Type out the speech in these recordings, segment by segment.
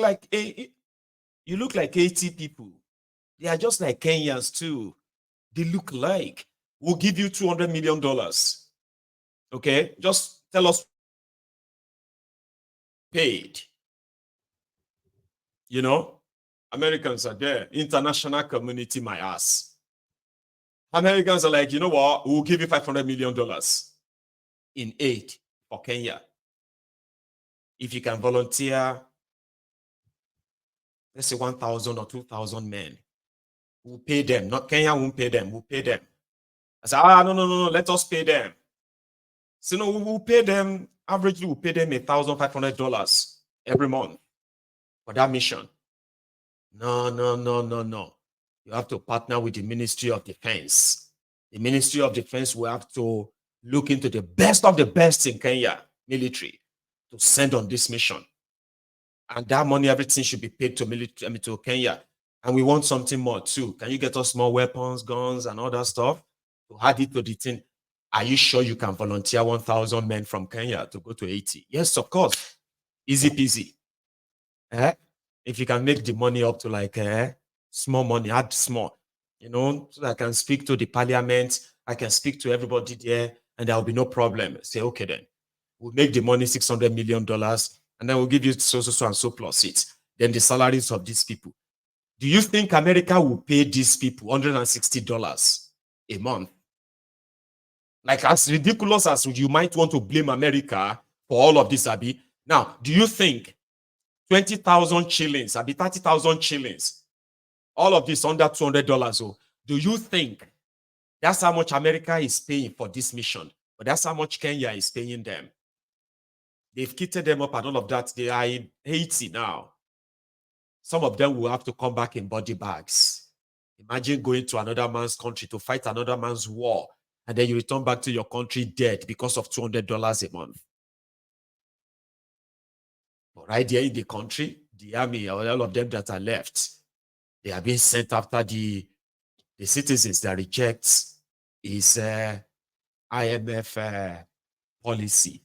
like you look like 80 people. They are just like Kenyans too. They look like. We'll give you $200 million. Okay, just tell us paid. You know, Americans are there. International community, my ass. Americans are like, you know what? We'll give you $500 million in aid for Kenya. If you can volunteer, let's say 1,000 or 2,000 men, we'll pay them. Not Kenya won't pay them. We'll pay them. I said, no. Let us pay them. So no, we'll pay them. Averagely, we'll pay them $1,500 every month for that mission. No. You have to partner with the Ministry of Defense. The Ministry of Defense will have to look into the best of the best in Kenya military to send on this mission. And that money, everything should be paid to military, to Kenya. And we want something more too. Can you get us more weapons, guns, and all that stuff to add it to the thing? Are you sure you can volunteer 1,000 men from Kenya to go to Haiti? Yes, of course. Easy peasy. If you can make the money up to like small money, add small, so that I can speak to the parliament, I can speak to everybody there, and there will be no problem. Say, okay, then we'll make the money $600 million, and then we'll give you so and so plus it. Then the salaries of these people. Do you think America will pay these people $160 a month? Like, as ridiculous as you might want to blame America for all of this, Abi. Now, do you think 20,000 shillings, Abi 30,000 shillings, all of this under $200? Oh, do you think that's how much America is paying for this mission? But that's how much Kenya is paying them. They've kitted them up and all of that. They are in Haiti now. Some of them will have to come back in body bags. Imagine going to another man's country to fight another man's war, and then you return back to your country dead because of $200 a month. But right there in the country, the army, all of them that are left, they are being sent after the citizens that reject his IMF policy.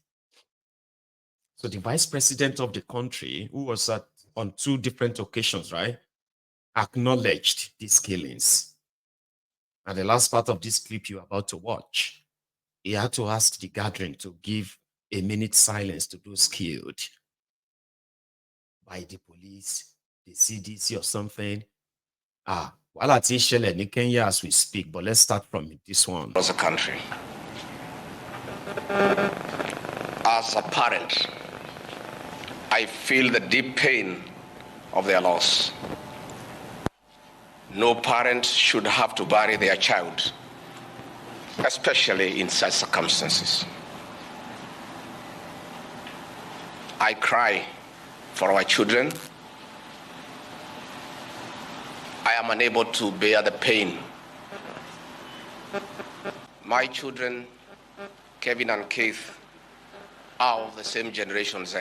So the vice president of the country, who was on 2 different occasions, right, acknowledged these killings. And the last part of this clip you're about to watch, he had to ask the gathering to give a minute silence to those killed by the police, the CDC or something. Well, it's in Kenya as we speak, but let's start from this one. As a country, as a parent, I feel the deep pain of their loss. No parent should have to bury their child, especially in such circumstances. I cry for our children. I am unable to bear the pain. My children, Kevin and Keith, are of the same generation Z.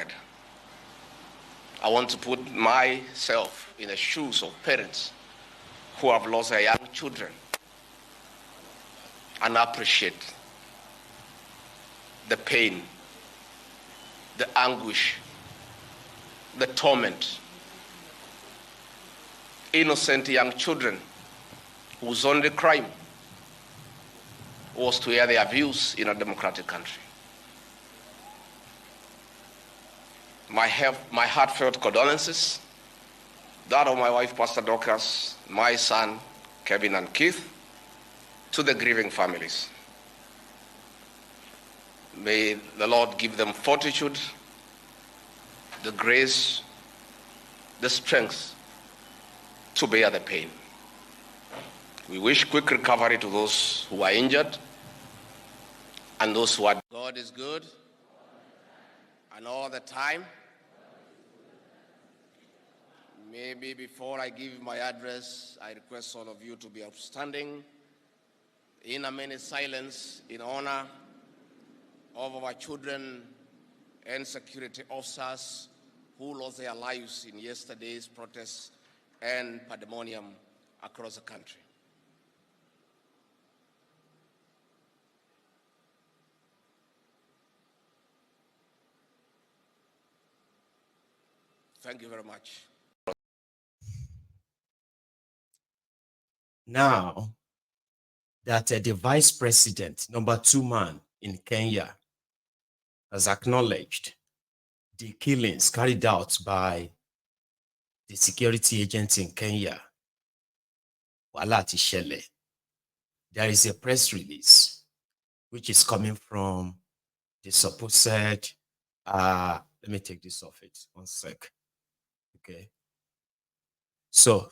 I want to put myself in the shoes of parents who have lost their young children and appreciate the pain, the anguish, the torment. Innocent young children whose only crime was to air their views in a democratic country. My heartfelt condolences, that of my wife, Pastor Dorcas, my son, Kevin and Keith, to the grieving families. May the Lord give them fortitude, the grace, the strength to bear the pain. We wish quick recovery to those who are injured and those who are. God is good, and all the time. Maybe before I give my address, I request all of you to be upstanding in a minute silence in honor of our children and security officers who lost their lives in yesterday's protests and pandemonium across the country. Thank you very much. Now that the vice president, number 2 man in Kenya, has acknowledged the killings carried out by the security agents in Kenya, wàhálà ti ṣẹlẹ̀. There is a press release which is coming from the supposed, let me take this off it, 1 sec. Okay. So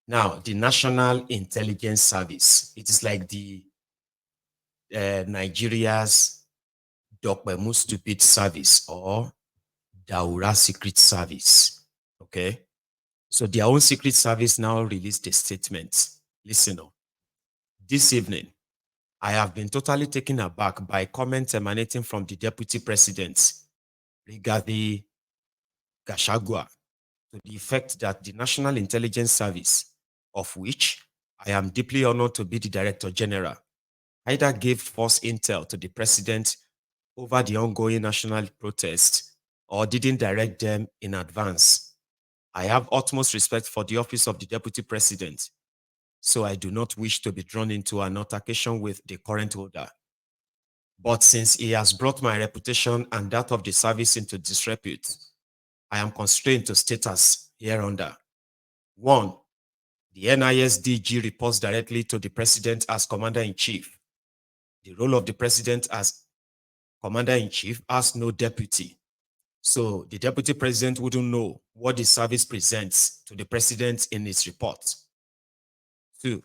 now the National Intelligence Service, it is like the Nigeria's Dokpemu Stupid Service or Daura Secret Service. Okay. So their own secret service now released a statement. Listen up. This evening, I have been totally taken aback by comments emanating from the Deputy President, Rigathi Gachagua, to the effect that the National Intelligence Service, of which I am deeply honored to be the Director General, either gave false intel to the President over the ongoing national protest or didn't direct them in advance. I have utmost respect for the office of the Deputy President, so I do not wish to be drawn into an altercation with the current holder. But since he has brought my reputation and that of the service into disrepute, I am constrained to state as hereunder. 1. The NIS DG reports directly to the President as Commander-in-Chief. The role of the President as Commander-in-Chief has no deputy. So the Deputy President wouldn't know what the service presents to the President in its report. 2.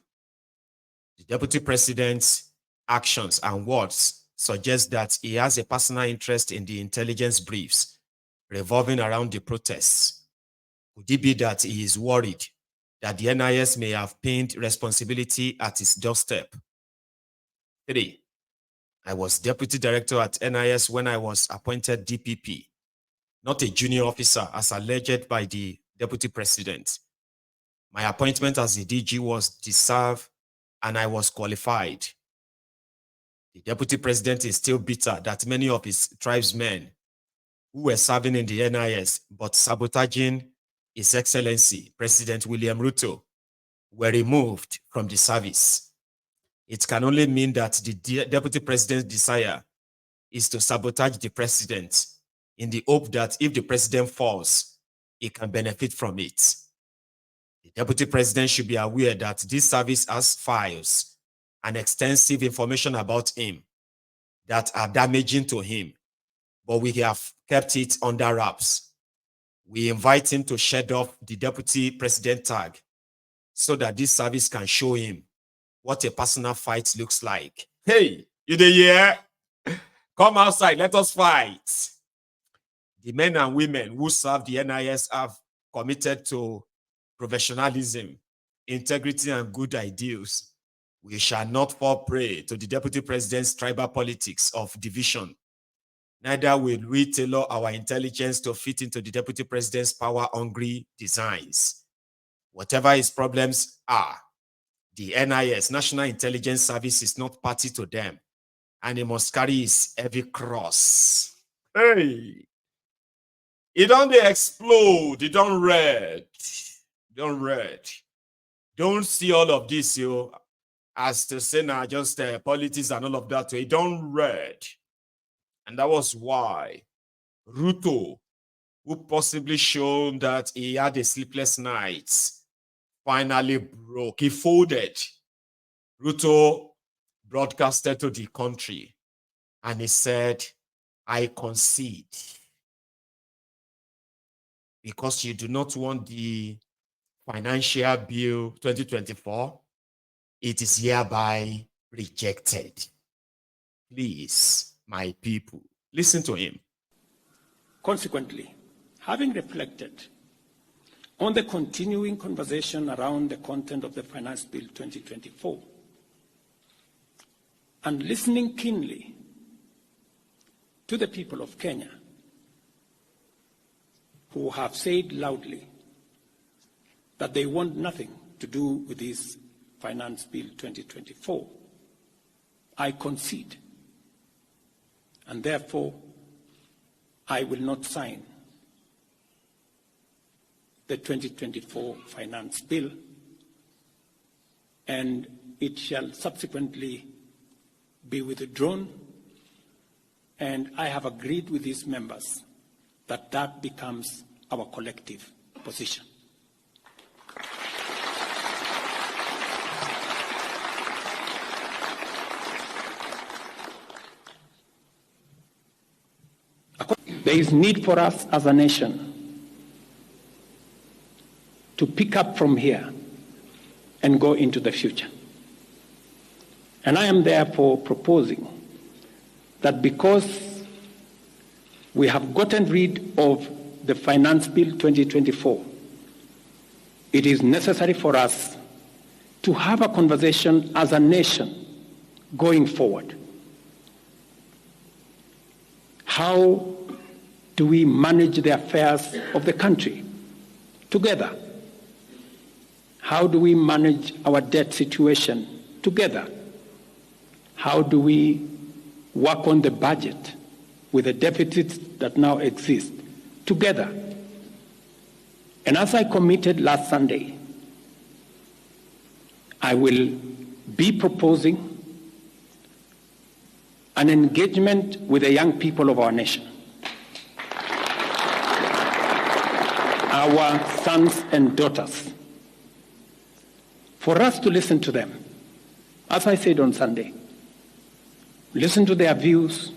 The Deputy President's actions and words suggest that he has a personal interest in the intelligence briefs revolving around the protests. Could it be that he is worried that the NIS may have pinned responsibility at his doorstep? 3. I was Deputy Director at NIS when I was appointed DPP, not a junior officer as alleged by the Deputy President. My appointment as the DG was deserved and I was qualified. The Deputy President is still bitter that many of his tribesmen who were serving in the NIS but sabotaging His Excellency President William Ruto were removed from the service. It can only mean that the Deputy President's desire is to sabotage the President in the hope that if the President falls, he can benefit from it. The Deputy President should be aware that this service has files and extensive information about him that are damaging to him, but we have kept it under wraps. We invite him to shed off the Deputy President tag so that this service can show him what a personal fight looks like. Hey, you there? Yeah? Come outside, let us fight. The men and women who serve the NIS have committed to professionalism, integrity, and good ideals. We shall not fall prey to the Deputy President's tribal politics of division. Neither will we tailor our intelligence to fit into the Deputy President's power-hungry designs. Whatever his problems are, the NIS, National Intelligence Service, is not party to them, and he must carry his heavy cross. Hey! It don't explode, it don't red. Don't red. Don't see all of this, as to say now just politics and all of that. It don't red. And that was why Ruto, who possibly shown that he had a sleepless night, finally broke. He folded. Ruto broadcasted to the country and he said, I concede. Because you do not want the financial bill 2024, it is hereby rejected. Please, my people, listen to him. Consequently, having reflected on the continuing conversation around the content of the Finance Bill 2024 and listening keenly to the people of Kenya who have said loudly that they want nothing to do with this Finance Bill 2024, I concede, and therefore I will not sign the 2024 finance bill, and it shall subsequently be withdrawn, and I have agreed with these members that that becomes our collective position. There is need for us as a nation to pick up from here and go into the future. And I am therefore proposing that because we have gotten rid of the Finance Bill 2024, it is necessary for us to have a conversation as a nation going forward. How do we manage the affairs of the country together? How do we manage our debt situation together? How do we work on the budget with the deficits that now exist together? And as I committed last Sunday, I will be proposing an engagement with the young people of our nation, our sons and daughters, for us to listen to them. As I said on Sunday, listen to their views,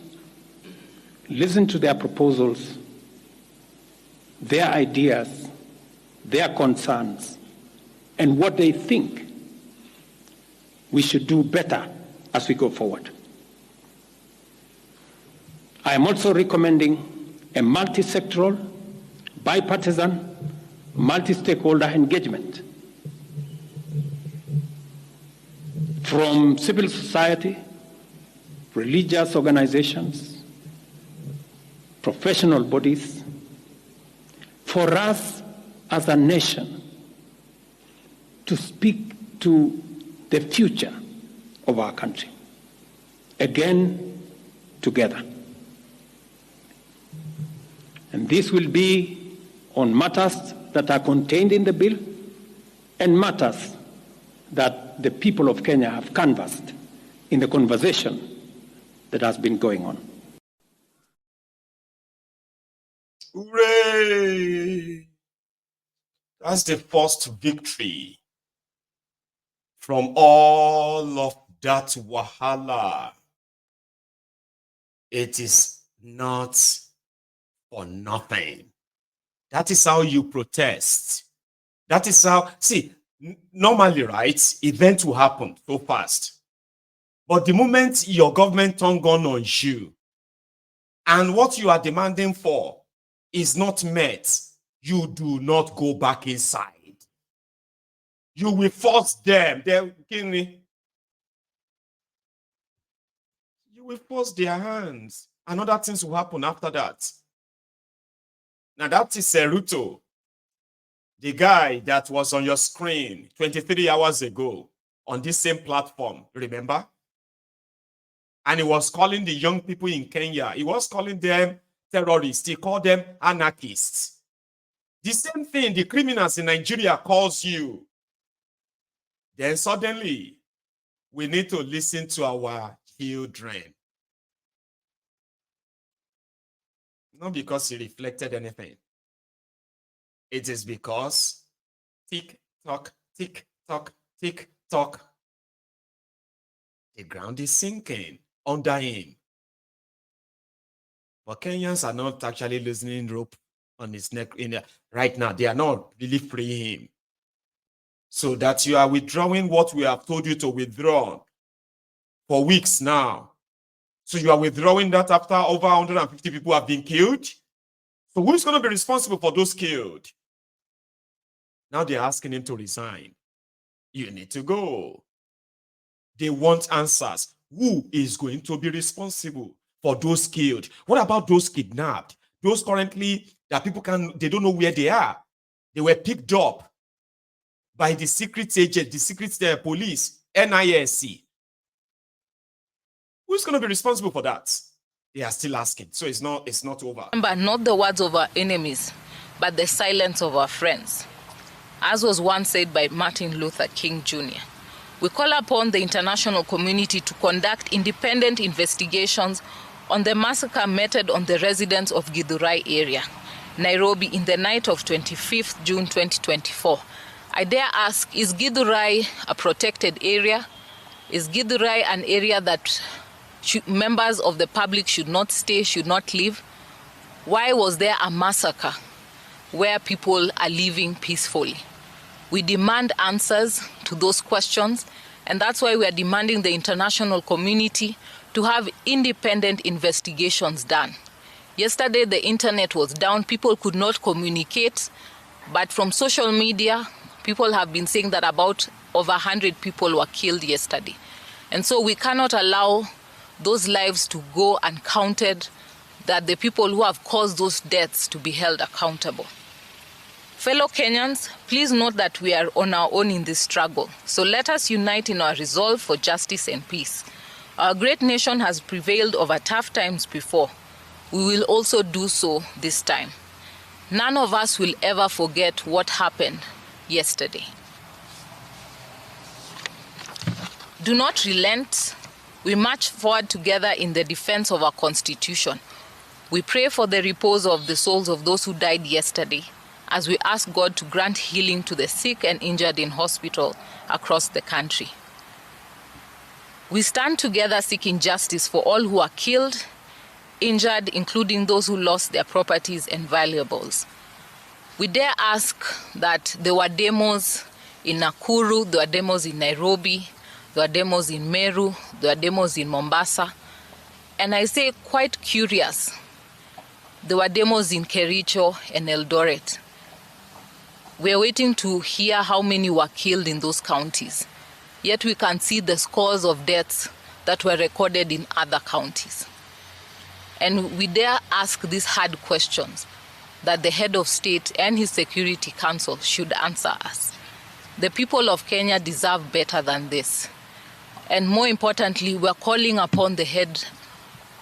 listen to their proposals, their ideas, their concerns, and what they think we should do better as we go forward. I am also recommending a multi-sectoral, bipartisan, multi-stakeholder engagement from civil society, religious organizations, professional bodies, for us as a nation to speak to the future of our country, again, together. And this will be on matters that are contained in the bill and matters that the people of Kenya have canvassed in the conversation that has been going on. Hooray! That's the first victory from all of that wahala. It is not for nothing. That is how you protest. That is how, see, normally, right, events will happen so fast. But the moment your government turn gun on you, and what you are demanding for is not met, you do not go back inside. You will force them. You will force their hands. And other things will happen after that. Now that is Ruto, the guy that was on your screen 23 hours ago on this same platform, remember? And he was calling the young people in Kenya, he was calling them terrorists, he called them anarchists. The same thing the criminals in Nigeria calls you. Then suddenly, we need to listen to our children. Not because he reflected anything. It is because tick tock, tick tock, tick tock. The ground is sinking under him. But Kenyans are not actually loosening rope on his neck right now. They are not really freeing him. So that you are withdrawing what we have told you to withdraw for weeks now. So you are withdrawing that after over 150 people have been killed. So who's going to be responsible for those killed? Now they're asking him to resign. You need to go. They want answers. Who is going to be responsible for those killed? What about those kidnapped? Those currently that people they don't know where they are. They were picked up by the secret agent, the secret police, NISC. Who's going to be responsible for that? They are still asking. So it's not over. Remember, not the words of our enemies. but the silence of our friends. As was once said by Martin Luther King Jr., we call upon the international community to conduct independent investigations on the massacre meted on the residents of Githurai area, Nairobi, in the night of 25th June 2024. I dare ask, is Githurai a protected area? Is Githurai an area that members of the public should not stay, should not live? Why was there a massacre where people are living peacefully? We demand answers to those questions, and that's why we are demanding the international community to have independent investigations done. Yesterday, the internet was down. People could not communicate, but from social media, people have been saying that about over 100 people were killed yesterday. And so we cannot allow those lives to go uncounted, that the people who have caused those deaths to be held accountable. Fellow Kenyans, please note that we are on our own in this struggle. So let us unite in our resolve for justice and peace. Our great nation has prevailed over tough times before. We will also do so this time. None of us will ever forget what happened yesterday. Do not relent. We march forward together in the defense of our Constitution. We pray for the repose of the souls of those who died yesterday, as we ask God to grant healing to the sick and injured in hospital across the country. We stand together seeking justice for all who are killed, injured, including those who lost their properties and valuables. We dare ask that there were demos in Nakuru, there were demos in Nairobi, there were demos in Meru, there were demos in Mombasa, and I say quite curious, there were demos in Kericho and Eldoret. We are waiting to hear how many were killed in those counties. Yet we can see the scores of deaths that were recorded in other counties. And we dare ask these hard questions that the head of state and his Security Council should answer us. The people of Kenya deserve better than this. And more importantly, we are calling upon the head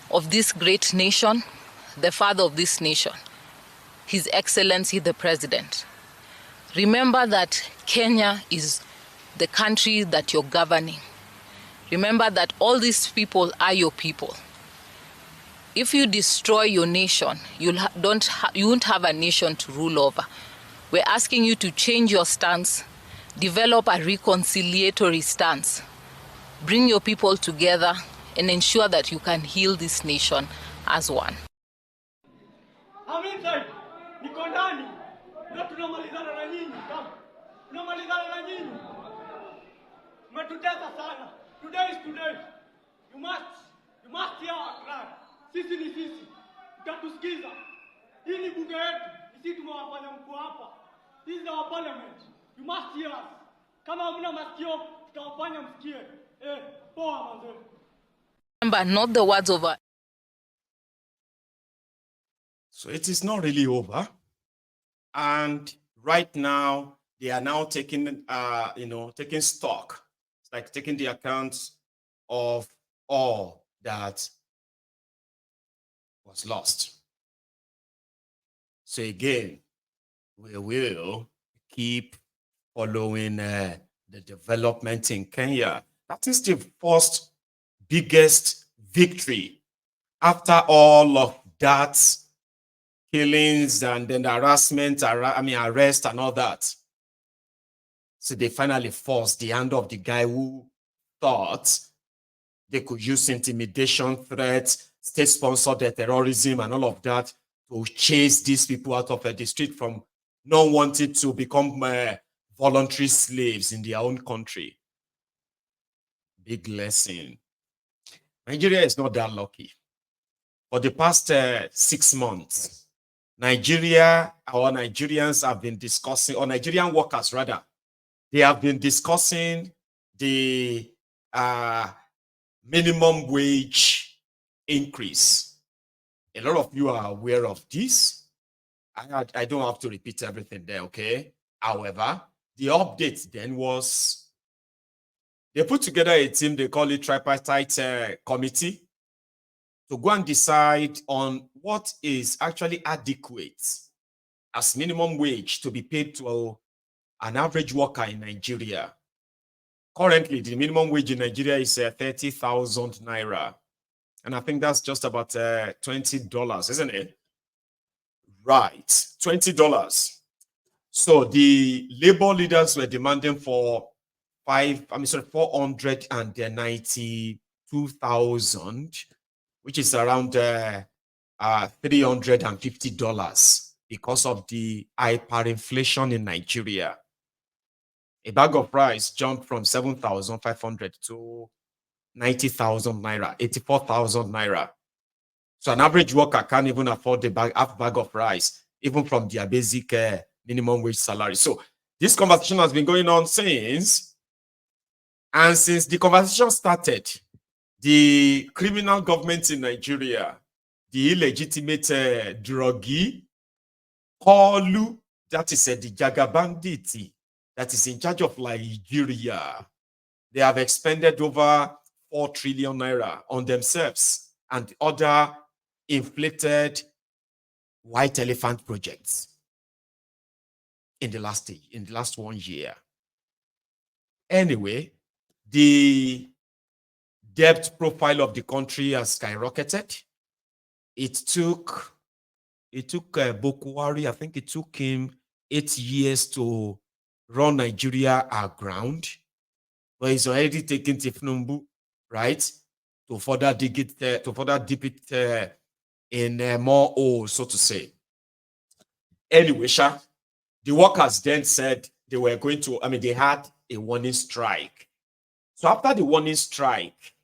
of this great nation, the father of this nation, His Excellency the President. Remember that Kenya is the country that you're governing. Remember that all these people are your people. If you destroy your nation, you won't have a nation to rule over. We're asking you to change your stance, develop a reconciliatory stance, bring your people together, and ensure that you can heal this nation as one. Niko ndani na tunamalizana na nyinyi kama tunamalizana na nyinyi. Mmetutesa sana. Today is today. You must hear our cry. Sisi ni sisi. Mtatusikiza. Hii ni bunge yetu. Sisi tumewafanya mko hapa. This is our parliament. You must hear us. Kama hamna masikio, tutawafanya msikie. Poa manze. Remember, not the words of our... So it is not really over. And right now, they are now taking, taking stock. It's like taking the account of all that was lost. So again, we will keep following the development in Kenya. That is the first biggest victory after all of that killings and then the harassment, arrest and all that. So they finally forced the hand of the guy who thought they could use intimidation, threats, state-sponsored terrorism and all of that to chase these people out of the street from not wanting to become voluntary slaves in their own country. Big lesson. Nigeria is not that lucky. For the past 6 months, Nigerians have been discussing, or Nigerian workers rather, they have been discussing the minimum wage increase. A lot of you are aware of this. I don't have to repeat everything there, okay? However, the update then was they put together a team, they call it tripartite committee, to go and decide on what is actually adequate as minimum wage to be paid to an average worker in Nigeria. Currently, the minimum wage in Nigeria is 30,000 naira. And I think that's just about $20, isn't it? Right, $20. So the labor leaders were demanding for 492,000, which is around $350 because of the hyperinflation in Nigeria. A bag of rice jumped from 7,500 to 90,000 naira, 84,000 naira. So an average worker can't even afford half bag of rice, even from their basic minimum wage salary. So this conversation has been going on since, and since the conversation started, the criminal government in Nigeria, the illegitimate druggie, Kolu, that is the Jaga bandit that is in charge of Nigeria, they have expended over 4 trillion naira on themselves and other inflated white elephant projects in the last 1 year. Anyway, the debt profile of the country has skyrocketed. It took Bokwari, I think it took him 8 years to run Nigeria aground, but he's already taken Tifnumbu, right, to further dig it, to further dip it in more oil, so to say. Anyway, the workers then said they were going to, they had a warning strike. So after the warning strike,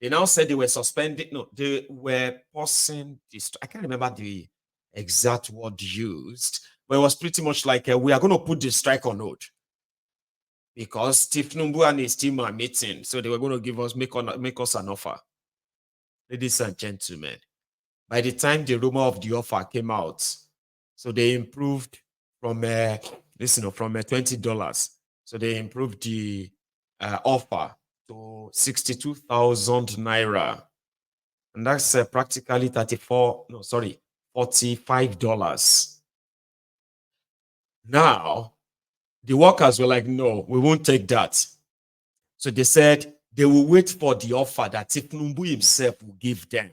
they now said they were suspending, they were pausing the strike. I can't remember the exact word used, but it was pretty much like, we are going to put the strike on hold because Tifnumbu and his team are meeting. So they were going to make us an offer. Ladies and gentlemen, by the time the rumor of the offer came out, so they improved from $20. So they improved the offer to 62,000 naira. And that's practically $45. Now, the workers were like, no, we won't take that. So they said they will wait for the offer that Tifnumbu himself will give them.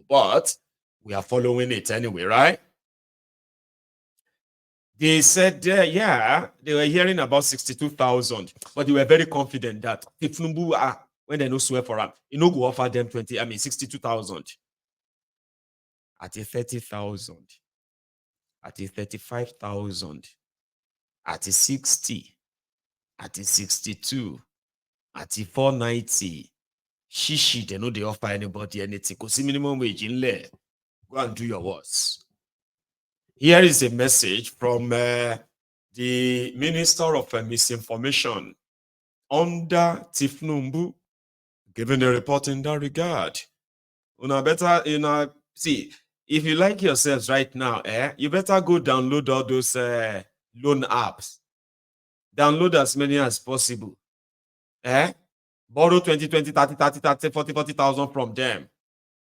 But we are following it anyway, right? They said, they were hearing about 62,000, but they were very confident that Tifnumbu, when they no swear for him, he no go offer them 62,000. At 30,000, at 35,000, at 60, at 62, at 490. Shishi, they know they offer anybody anything. Because minimum wage in there. Go and do your worst. Here is a message from the Minister of Misinformation under Tifnumbu, giving a report in that regard. See, if you like yourselves right now, you better go download all those loan apps. Download as many as possible. Borrow 20, 30, 40,000 from them.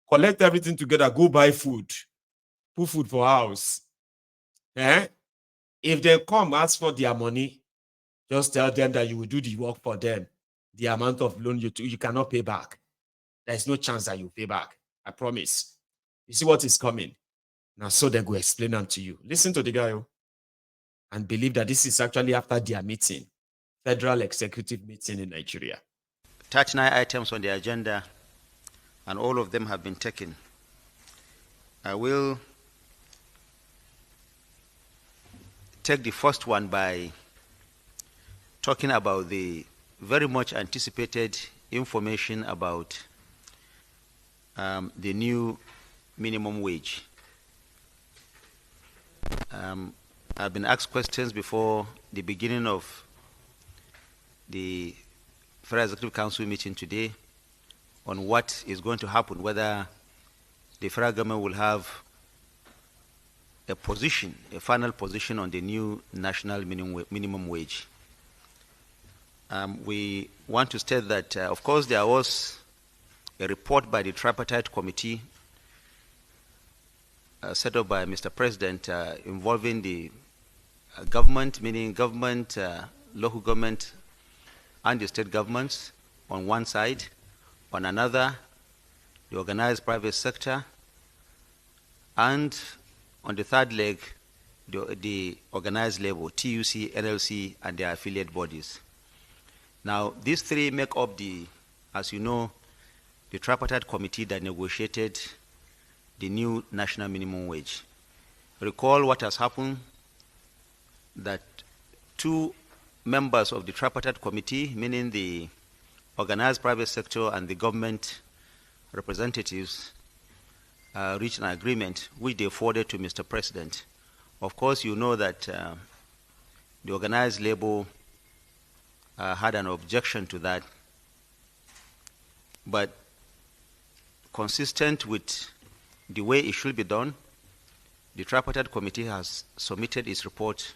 Collect everything together. Go buy food. Put food for house. If they come ask for their money, just tell them that you will do the work for them. The amount of loan you cannot pay back. There's no chance that you pay back. I promise. You see what is coming. Now, so they go explain them to you. Listen to the guy and believe that this is actually after their meeting, federal executive meeting in Nigeria. 39 items on the agenda, and all of them have been taken. I will take the first one by talking about the very much anticipated information about the new minimum wage. I've been asked questions before the beginning of the Federal Executive Council meeting today on what is going to happen, whether the federal government will have a position, a final position on the new national minimum wage. We want to state that, of course, there was a report by the tripartite committee set up by Mr. President involving the government, meaning government, local government, and the state governments on one side, on another, the organized private sector, and on the third leg, the organized labor, TUC, NLC, and their affiliate bodies. Now, these three make up the, as you know, the tripartite committee that negotiated the new national minimum wage. Recall what has happened, that two members of the tripartite committee, meaning the organized private sector and the government representatives, reached an agreement which they forwarded to Mr. President. Of course, you know that the organized labor had an objection to that, but consistent with the way it should be done, the tripartite committee has submitted its report